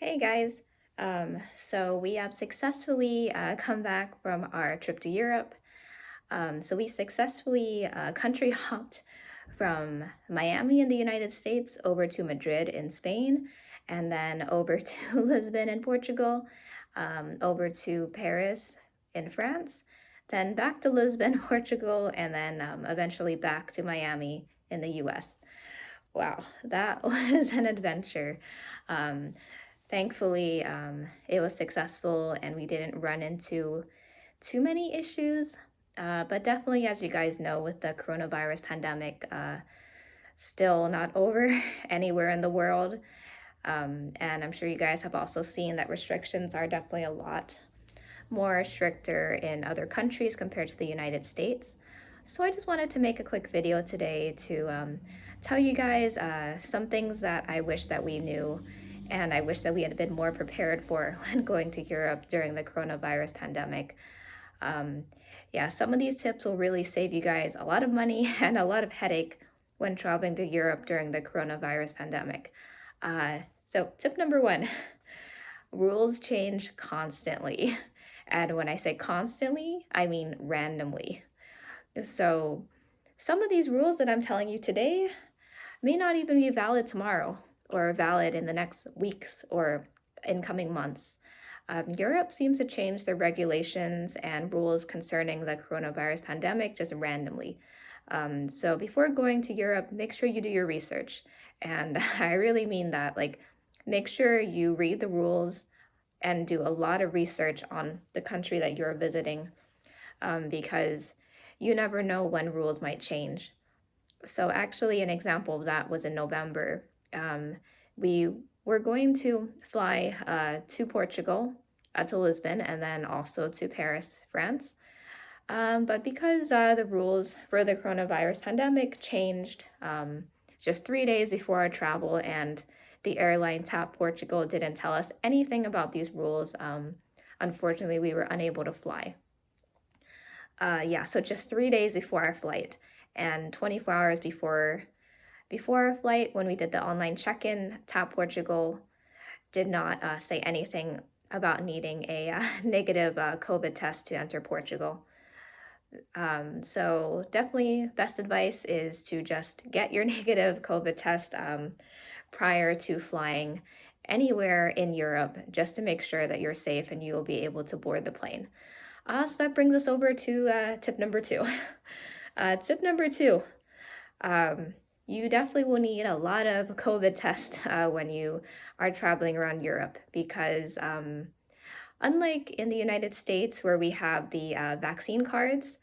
Hey guys. So we have successfully come back from our trip to Europe. So we successfully country hopped from Miami in the United States over to Madrid in Spain, and then over to Lisbon in Portugal, over to Paris in France, then back to Lisbon, Portugal, and then eventually back to Miami in the US. Wow, that was an adventure. Um, Thankfully, it was successful and we didn't run into too many issues. But definitely, as you guys know, with the coronavirus pandemic still not over anywhere in the world. And I'm sure you guys have also seen that restrictions are definitely a lot more stricter in other countries compared to the United States. So I just wanted to make a quick video today to tell you guys some things that I wish that we knew and I wish that we had been more prepared for when going to Europe during the coronavirus pandemic. Um, yeah, some of these tips will really save you guys a lot of money and a lot of headache when traveling to Europe during the coronavirus pandemic. Uh, so tip number one, rules change constantly. And when I say constantly, I mean randomly. So some of these rules that I'm telling you today may not even be valid tomorrow or valid in the next weeks or in coming months. Europe seems to change their regulations and rules concerning the coronavirus pandemic just randomly. So before going to Europe, make sure you do your research. And I really mean that. Like, make sure you read the rules and do a lot of research on the country that you're visiting because you never know when rules might change. So actually, an example of that was in November. We were going to fly to Portugal, to Lisbon, and then also to Paris, France. But because the rules for the coronavirus pandemic changed just 3 days before our travel, and the airline TAP Portugal didn't tell us anything about these rules, unfortunately, we were unable to fly. Yeah, so just 3 days before our flight and 24 hours before our flight, when we did the online check-in, TAP Portugal did not say anything about needing a negative COVID test to enter Portugal. So definitely best advice is to just get your negative COVID test prior to flying anywhere in Europe, just to make sure that you're safe and you will be able to board the plane. So that brings us over to tip number two. Tip number two, you definitely will need a lot of COVID tests when you are traveling around Europe because unlike in the United States where we have the vaccine cards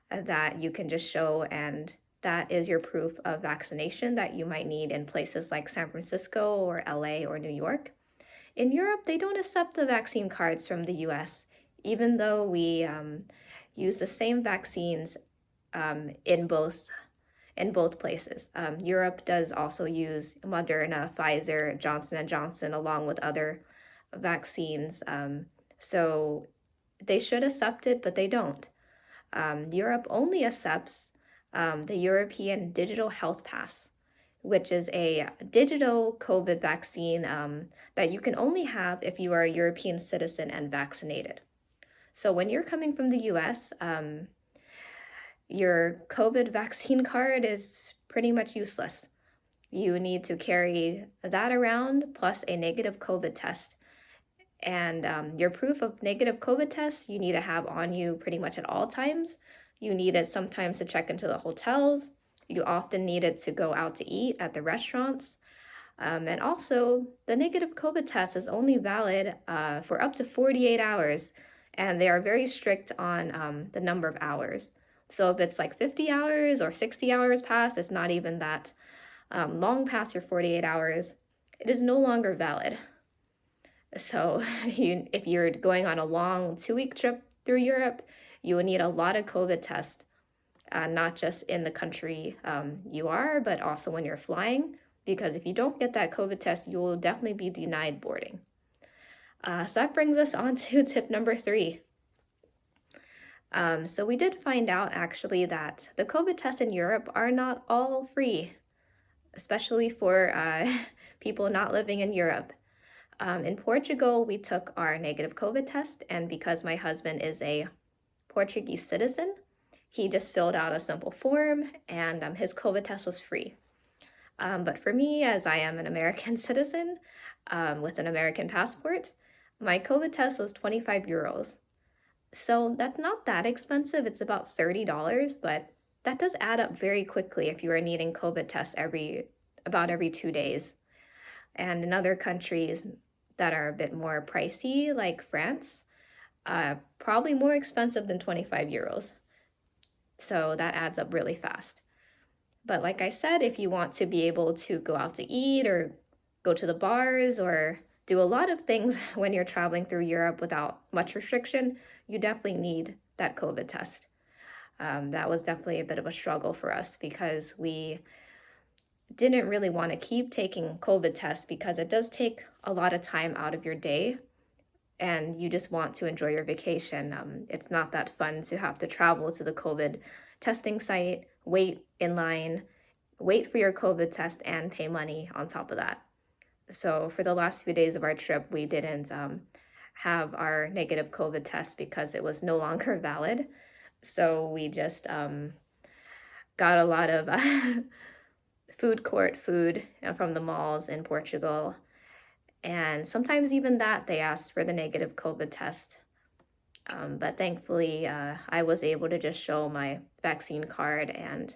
that you can just show and that is your proof of vaccination that you might need in places like San Francisco or LA or New York. In Europe, they don't accept the vaccine cards from the US, even though we use the same vaccines in both places. Europe does also use Moderna, Pfizer, Johnson and Johnson, along with other vaccines. So they should accept it, but they don't. Europe only accepts the European Digital Health Pass, which is a digital COVID vaccine that you can only have if you are a European citizen and vaccinated. So when you're coming from the US, your COVID vaccine card is pretty much useless. You need to carry that around plus a negative COVID test. And your proof of negative COVID test you need to have on you pretty much at all times. You need it sometimes to check into the hotels. You often need it to go out to eat at the restaurants. And also, the negative COVID test is only valid for up to 48 hours, and they are very strict on the number of hours. So if it's like 50 hours or 60 hours past, it's not even that long past your 48 hours, it is no longer valid. So if you're going on a long 2-week trip through Europe, you will need a lot of COVID tests, not just in the country you are, but also when you're flying. Because if you don't get that COVID test, you will definitely be denied boarding. So that brings us on to tip number three. So we did find out actually that the COVID tests in Europe are not all free, especially for people not living in Europe. In Portugal, we took our negative COVID test, and because my husband is a Portuguese citizen, he just filled out a simple form, and his COVID test was free. But for me, as I am an American citizen with an American passport, my COVID test was 25 euros. So that's not that expensive. It's about $30, but that does add up very quickly if you are needing COVID tests about every 2 days. And in other countries that are a bit more pricey, like France, probably more expensive than 25 euros. So that adds up really fast. But like I said, if you want to be able to go out to eat or go to the bars or do a lot of things when you're traveling through Europe without much restriction, you definitely need that COVID test. That was definitely a bit of a struggle for us because we didn't really want to keep taking COVID tests because it does take a lot of time out of your day and you just want to enjoy your vacation. It's not that fun to have to travel to the COVID testing site, wait in line, wait for your COVID test, and pay money on top of that. So for the last few days of our trip, we didn't have our negative COVID test because it was no longer valid. So we just got a lot of food court food from the malls in Portugal. And sometimes even that they asked for the negative COVID test. But thankfully, I was able to just show my vaccine card, and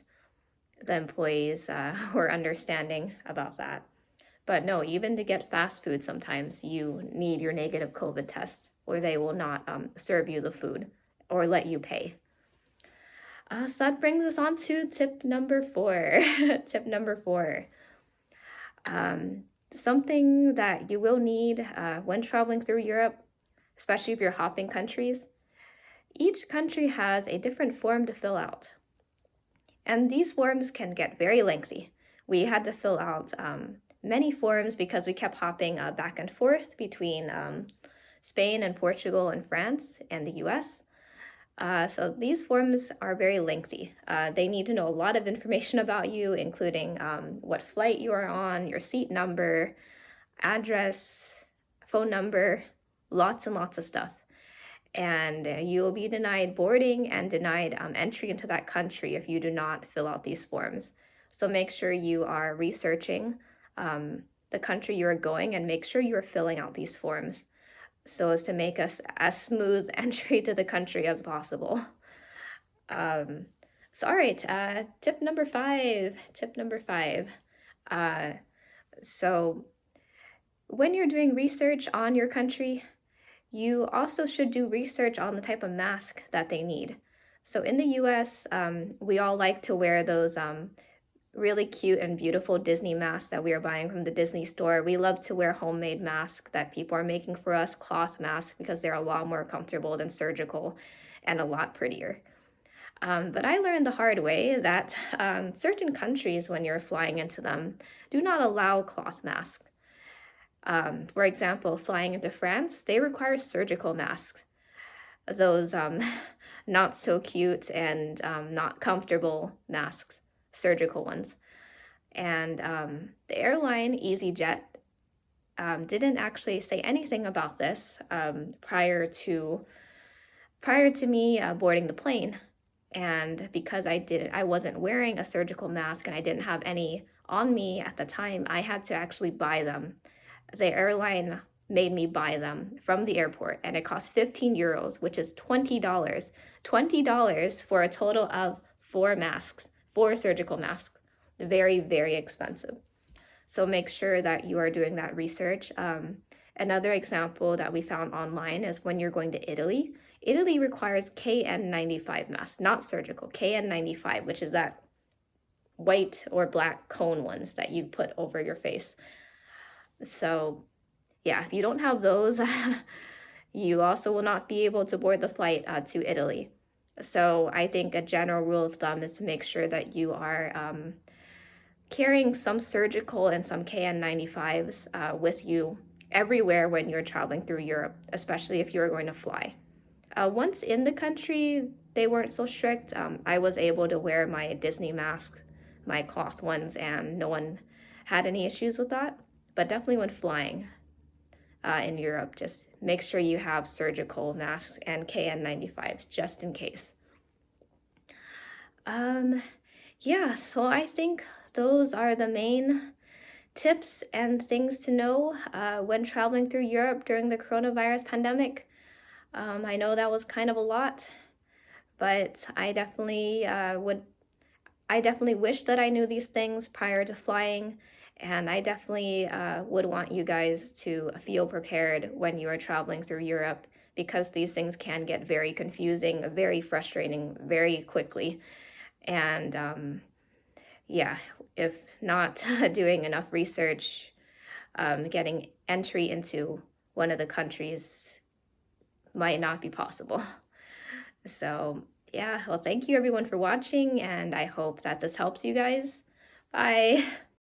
the employees were understanding about that. But no, even to get fast food, sometimes you need your negative COVID test, or they will not serve you the food or let you pay. So that brings us on to tip number 4. Tip number 4. Something that you will need when traveling through Europe, especially if you're hopping countries. Each country has a different form to fill out. And these forms can get very lengthy. We had to fill out many forms because we kept hopping back and forth between Spain and Portugal and France and the US. So these forms are very lengthy. They need to know a lot of information about you, including what flight you are on, your seat number, address, phone number, lots and lots of stuff. And you will be denied boarding and denied entry into that country if you do not fill out these forms. So make sure you are researching the country you are going and make sure you are filling out these forms so as to make us as smooth entry to the country as possible. So all right, tip number 5. So when you're doing research on your country, you also should do research on the type of mask that they need. So in the US, we all like to wear those really cute and beautiful Disney masks that we are buying from the Disney store. We love to wear homemade masks that people are making for us, cloth masks, because they're a lot more comfortable than surgical and a lot prettier. But I learned the hard way that certain countries, when you're flying into them, do not allow cloth masks. For example, flying into France, they require surgical masks. Those not so cute and not comfortable masks, surgical ones. And the airline EasyJet didn't actually say anything about this prior to me boarding the plane. And because I wasn't wearing a surgical mask and I didn't have any on me at the time, I had to actually buy them. The airline made me buy them from the airport, and it cost 15 euros, which is $20. $20 for a total of 4 masks, 4 surgical masks. Very, very expensive. So make sure that you are doing that research. Another example that we found online is when you're going to Italy. Italy requires KN95 mask, not surgical, KN95, which is that white or black cone ones that you put over your face. So yeah, if you don't have those, you also will not be able to board the flight to Italy. So I think a general rule of thumb is to make sure that you are carrying some surgical and some KN95s with you everywhere when you're traveling through Europe, especially if you're going to fly. Once in the country, they weren't so strict. I was able to wear my Disney mask, my cloth ones, and no one had any issues with that. But definitely when flying, in Europe, just make sure you have surgical masks and KN95s just in case. Um, yeah, so I think those are the main tips and things to know when traveling through Europe during the coronavirus pandemic. I know that was kind of a lot, but I definitely wish that I knew these things prior to flying, and I definitely would want you guys to feel prepared when you are traveling through Europe because these things can get very confusing, very frustrating very quickly. And yeah, if not doing enough research, getting entry into one of the countries might not be possible. So, yeah, well, thank you everyone for watching, and I hope that this helps you guys. Bye.